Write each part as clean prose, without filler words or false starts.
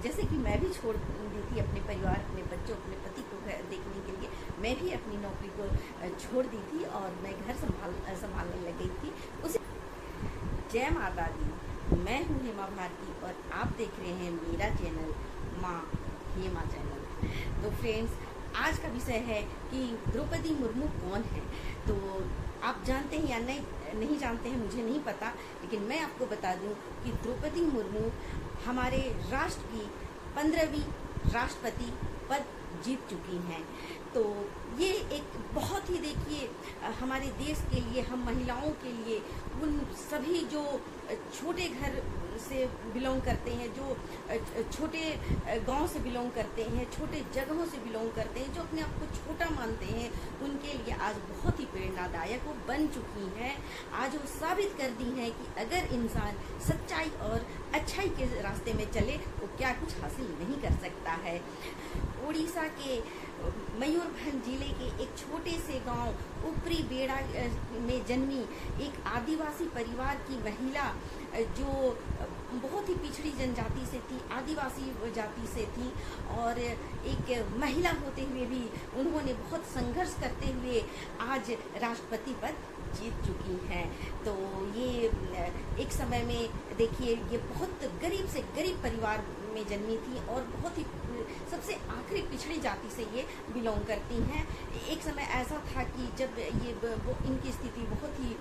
जैसे कि मैं भी छोड़ दी थी अपने परिवार, अपने बच्चों, अपने पति को देखने के लिए, मैं भी अपनी नौकरी को छोड़ दी थी और मैं घर संभालने लग गई थी। उसे जय माता दी, मैं हूँ हेमा भारती और आप देख रहे हैं मेरा चैनल माँ हेमा चैनल। तो फ्रेंड्स, आज का विषय है कि द्रौपदी मुर्मू कौन है। तो आप जानते हैं या नहीं जानते हैं मुझे नहीं पता, लेकिन मैं आपको बता दूं कि द्रौपदी मुर्मू हमारे राष्ट्र की 15वीं राष्ट्रपति पद जीत चुकी हैं। तो ये एक बहुत ही, देखिए, हमारे देश के लिए, हम महिलाओं के लिए, उन सभी जो छोटे घर से बिलोंग करते हैं, जो छोटे गांव से बिलोंग करते हैं, छोटे जगहों से बिलोंग करते हैं, जो अपने आप को छोटा मानते हैं, उनके लिए आज बहुत ही प्रेरणादायक वो बन चुकी हैं। आज वो साबित कर दी हैं कि अगर इंसान सच्चाई और अच्छाई के रास्ते में चले तो क्या कुछ हासिल नहीं कर सकता है। उड़ीसा के मयूरभंज जिले के एक छोटे से गांव ऊपरी बेड़ा में जन्मी एक आदिवासी परिवार की महिला, जो बहुत ही पिछड़ी जनजाति से थी, आदिवासी जाति से थी, और एक महिला होते हुए भी उन्होंने बहुत संघर्ष करते हुए आज राष्ट्रपति पद जीत चुकी हैं। तो ये एक समय में, देखिए, ये बहुत गरीब से गरीब परिवार में जन्मी थी और बहुत ही सबसे आखिरी पिछड़ी जाति से ये बिलोंग करती हैं। एक समय ऐसा था कि जब इनकी स्थिति बहुत ही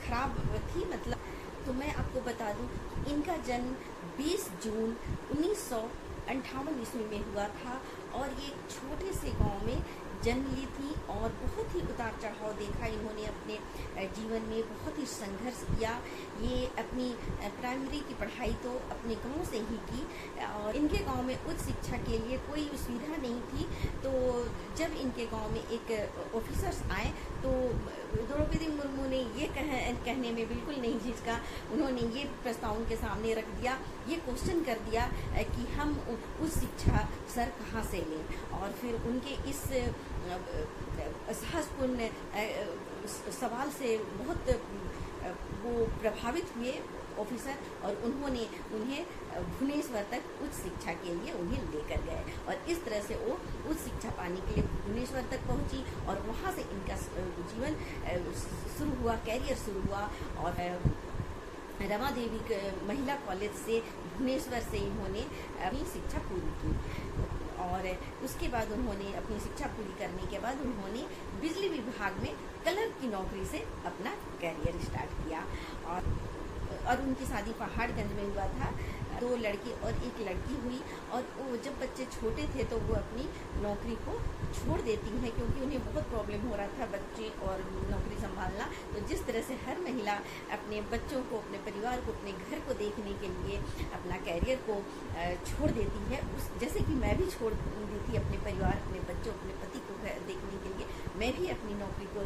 खराब थी, मतलब। तो मैं आपको बता दूं कि इनका जन्म 20 जून 1958 ईस्वी में हुआ था और ये एक छोटे से गांव में जन्म ली थी और बहुत ही उतार चढ़ाव देखा इन्होंने अपने जीवन में, बहुत ही संघर्ष किया। ये अपनी प्राइमरी की पढ़ाई तो अपने गांव से ही की और इनके गांव में उच्च शिक्षा के लिए कोई सुविधा नहीं थी। तो जब इनके गांव में एक ऑफिसर्स आए तो द्रौपदी मुर्मू ने ये कहने में बिल्कुल नहीं झिझका। उन्होंने ये प्रस्ताव उनके सामने रख दिया, ये क्वेश्चन कर दिया कि हम उच्च शिक्षा सर कहाँ से लें। और फिर उनके इस साहसपूर्ण सवाल से बहुत वो प्रभावित हुए ऑफिसर, और उन्होंने उन्हें भुवनेश्वर तक उच्च शिक्षा के लिए उन्हें लेकर गए और इस तरह से वो उच्च शिक्षा पाने के लिए भुवनेश्वर तक पहुंची और वहां से इनका जीवन शुरू हुआ, कैरियर शुरू हुआ। और रमा देवी महिला कॉलेज से भुवनेश्वर से इन्होंने अपनी शिक्षा पूरी की और उसके बाद उन्होंने अपनी शिक्षा पूरी करने के बाद उन्होंने बिजली विभाग में क्लर्क की नौकरी से अपना कैरियर स्टार्ट किया। और उनकी शादी पहाड़गंज में हुआ था। 2 लड़के और 1 लड़की हुई और वो जब बच्चे छोटे थे तो वो अपनी नौकरी को छोड़ देती हैं क्योंकि उन्हें बहुत प्रॉब्लम हो रहा था बच्चे और नौकरी संभालना। तो जिस तरह से हर महिला अपने बच्चों को, अपने परिवार को, अपने घर को देखने के लिए अपना कैरियर को छोड़ देती है, जैसे कि मैं भी छोड़ दी थी अपने परिवार, अपने बच्चों, अपने पति को देखने के लिए, मैं भी अपनी नौकरी को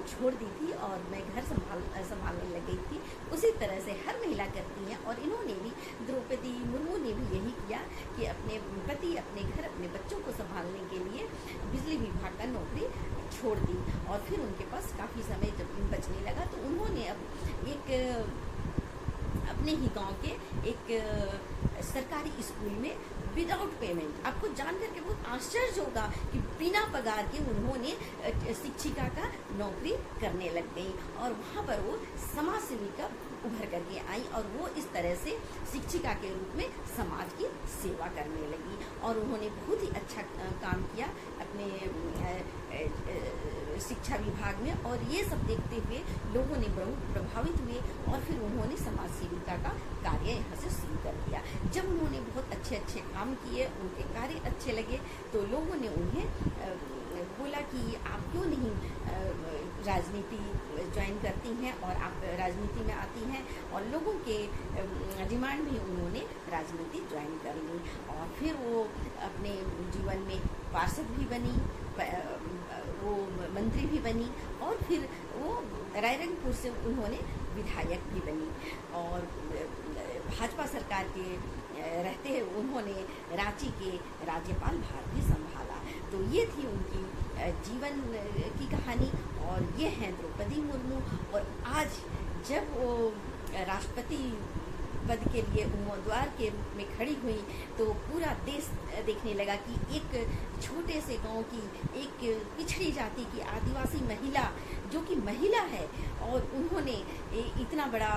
छोड़ दी थी और मैं घर संभालने लग गई थी। उसी तरह से हर महिला करती हैं और इन्होंने भी, द्रौपदी मुर्मू ने भी यही किया कि अपने पति, अपने घर, अपने बच्चों को संभालने के लिए बिजली विभाग का नौकरी छोड़ दी। और फिर उनके पास काफ़ी समय जब बचने लगा तो उन्होंने अब एक अपने ही गांव के एक सरकारी स्कूल में विदाउट पेमेंट, आपको जानकर के बहुत आश्चर्य होगा कि बिना पगार के उन्होंने शिक्षिका का नौकरी करने लग गई और वहाँ पर वो समाज सेविका उभर करके आई और वो इस तरह से शिक्षिका के रूप में समाज की सेवा करने लगी और उन्होंने बहुत ही अच्छा काम किया अपने शिक्षा विभाग में। और ये सब देखते हुए लोगों ने बहुत प्रभावित हुए और फिर उन्होंने समाज सेविका का कार्य यहाँ से शुरू कर दिया। जब उन्होंने बहुत अच्छे काम किए, उनके कार्य अच्छे लगे, तो लोगों ने उन्हें बोला कि आप क्यों नहीं राजनीति ज्वाइन करती हैं और आप राजनीति में आती हैं। और लोगों के डिमांड में उन्होंने राजनीति ज्वाइन कर ली और फिर वो अपने जीवन में पार्षद भी बनी, वो मंत्री भी बनी और फिर वो रायरंगपुर से उन्होंने विधायक भी बनी और भाजपा सरकार के रहते उन्होंने रांची के राज्यपाल भार भी संभाला। तो ये थी उनकी जीवन की कहानी और ये हैं द्रौपदी मुर्मू। और आज जब वो राष्ट्रपति पद के लिए उम्मीदवार के रूप में खड़ी हुई तो पूरा देश देखने लगा कि एक छोटे से गांव की एक पिछड़ी जाति की आदिवासी महिला, जो कि महिला है, और उन्होंने इतना बड़ा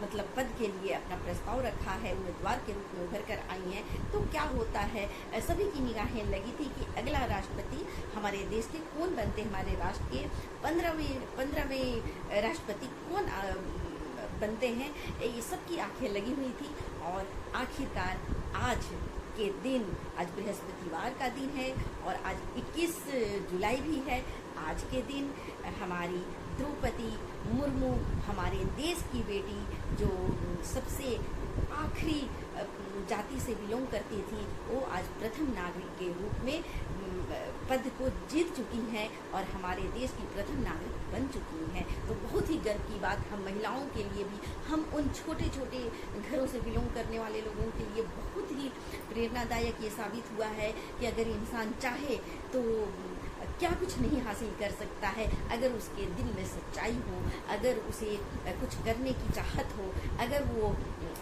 मतलब पद के लिए अपना प्रस्ताव रखा है, उम्मीदवार के रूप में उभर कर आई हैं। तो क्या होता है, सभी की निगाहें लगी थी कि अगला राष्ट्रपति हमारे देश के कौन बनते, हमारे राष्ट्र के 15वें राष्ट्रपति कौन बनते हैं, ये सबकी आंखें लगी हुई थी। और आखिरकार आज के दिन, आज बृहस्पतिवार का दिन है और आज 21 जुलाई भी है। आज के दिन हमारी द्रौपदी मुर्मू, हमारे देश की बेटी, जो सबसे आखिरी जाति से बिलोंग करती थी, वो आज प्रथम नागरिक के रूप में पद को जीत चुकी हैं और हमारे देश की प्रथम नागरिक बन चुकी हैं। तो बहुत ही गर्व की बात हम महिलाओं के लिए भी, हम उन छोटे छोटे घरों से बिलोंग करने वाले लोगों के लिए बहुत ही प्रेरणादायक ये साबित हुआ है कि अगर इंसान चाहे तो क्या कुछ नहीं हासिल कर सकता है। अगर उसके दिल में सच्चाई हो, अगर उसे कुछ करने की चाहत हो, अगर वो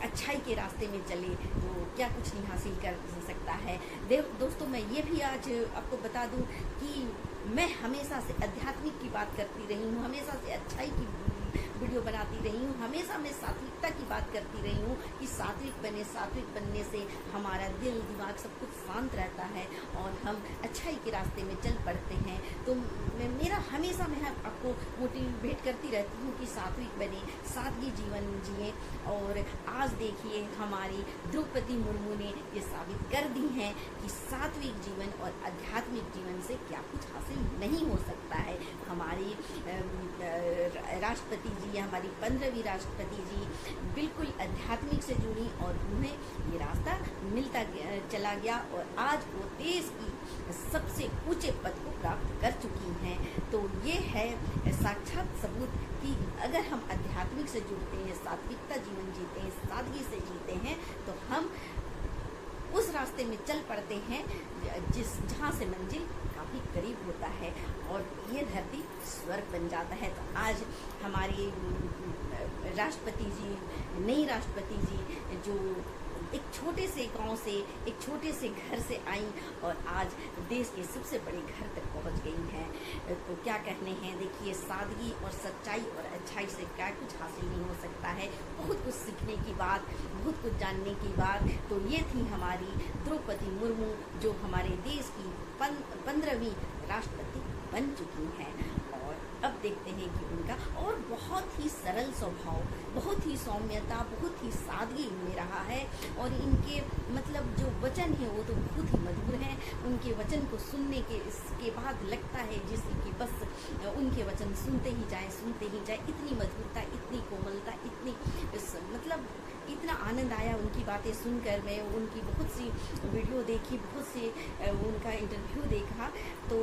अच्छाई के रास्ते में चले, तो क्या कुछ नहीं हासिल कर सकता है। दोस्तों, मैं ये भी आज आपको बता दूं कि मैं हमेशा से आध्यात्मिक की बात करती रही हूँ, हमेशा से अच्छाई की वीडियो बनाती रही हूँ, हमेशा मैं सात्विकता की बात करती रही हूँ कि सात्विक बने, सात्विक बनने से हमारा दिल दिमाग सब कुछ शांत रहता है और हम अच्छाई के रास्ते में चल पड़ते हैं। तो मेरा हमेशा मैं आपको मोटिवेट करती रहती हूँ कि सात्विक बने, सादगी जीवन जिए। और आज देखिए हमारी द्रौपदी मुर्मू ने ये साबित कर दी है कि सात्विक जीवन और आध्यात्मिक जीवन से क्या कुछ हासिल नहीं हो सकता है। हमारी राष्ट्रपति जी, हमारी 15वीं राष्ट्रपति जी बिल्कुल आध्यात्मिक से जुड़ी और उन्हें ये रास्ता मिलता चला गया और आज वो देश की सबसे ऊंचे पद को प्राप्त कर चुकी हैं। तो ये है साक्षात सबूत कि अगर हम आध्यात्मिक से जुड़ते हैं, सात्विकता जीवन जीते हैं, सादगी से जीते हैं, तो हम उस रास्ते में चल पड़ते हैं जहाँ से मंजिल काफ़ी करीब होता है और ये धरती स्वर्ग बन जाता है। तो आज हमारी राष्ट्रपति जी, नई राष्ट्रपति जी, जो एक छोटे से गांव से, एक छोटे से घर से आई और आज देश के सबसे बड़े घर तक पहुंच गई हैं। तो क्या कहने हैं, देखिए सादगी और सच्चाई और अच्छाई से क्या कुछ हासिल नहीं हो सकता है। बहुत कुछ सीखने की बात, बहुत कुछ जानने की बात। तो ये थी हमारी द्रौपदी मुर्मू, जो हमारे देश की 15वीं राष्ट्रपति बन चुकी हैं। और अब देखते हैं कि उनका और बहुत ही सरल स्वभाव, बहुत ही सौम्यता, बहुत ही सादगी इनमें रहा है और इनके मतलब जो वचन है वो तो बहुत ही मधुर हैं। उनके वचन को सुनने के इसके बाद लगता है जैसे कि बस उनके वचन सुनते ही जाए, इतनी मधुरता, इतनी कोमलता, इतनी मतलब इतना आनंद आया उनकी बातें सुनकर। मैं उनकी बहुत सी वीडियो देखी, बहुत से उनका इंटरव्यू देखा, तो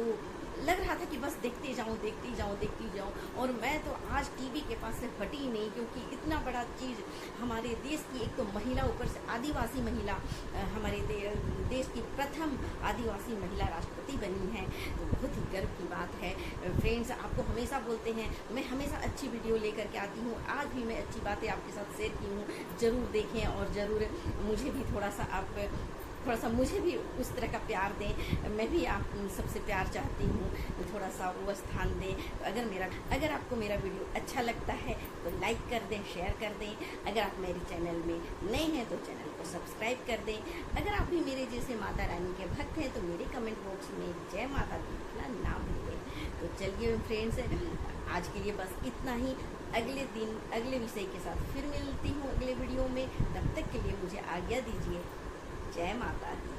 लग रहा था कि बस देखती जाऊं। और मैं तो आज टीवी के पास से हटी ही नहीं, क्योंकि इतना बड़ा चीज़ हमारे देश की एक तो महिला, ऊपर से आदिवासी महिला, हमारे देश की प्रथम आदिवासी महिला राष्ट्रपति बनी है। तो बहुत ही गर्व की बात है। फ्रेंड्स, आपको हमेशा बोलते हैं, मैं हमेशा अच्छी वीडियो लेकर के आती हूँ। आज भी मैं अच्छी बातें आपके साथ शेयर की हूँ, ज़रूर देखें और ज़रूर मुझे भी थोड़ा सा मुझे भी उस तरह का प्यार दें। मैं भी आप सबसे प्यार चाहती हूँ, थोड़ा सा वो स्थान दें। तो अगर आपको मेरा वीडियो अच्छा लगता है तो लाइक कर दें, शेयर कर दें। अगर आप मेरे चैनल में नए हैं तो चैनल को सब्सक्राइब कर दें। अगर आप भी मेरे जैसे माता रानी के भक्त हैं तो मेरे कमेंट बॉक्स में जय माता दी लिखना ना भूलें। तो चलिए फ्रेंड्स, आज के लिए बस इतना ही। अगले दिन अगले विषय के साथ फिर मिलती हूँ अगले वीडियो में। तब तक के लिए मुझे आज्ञा दीजिए। जय माता दी।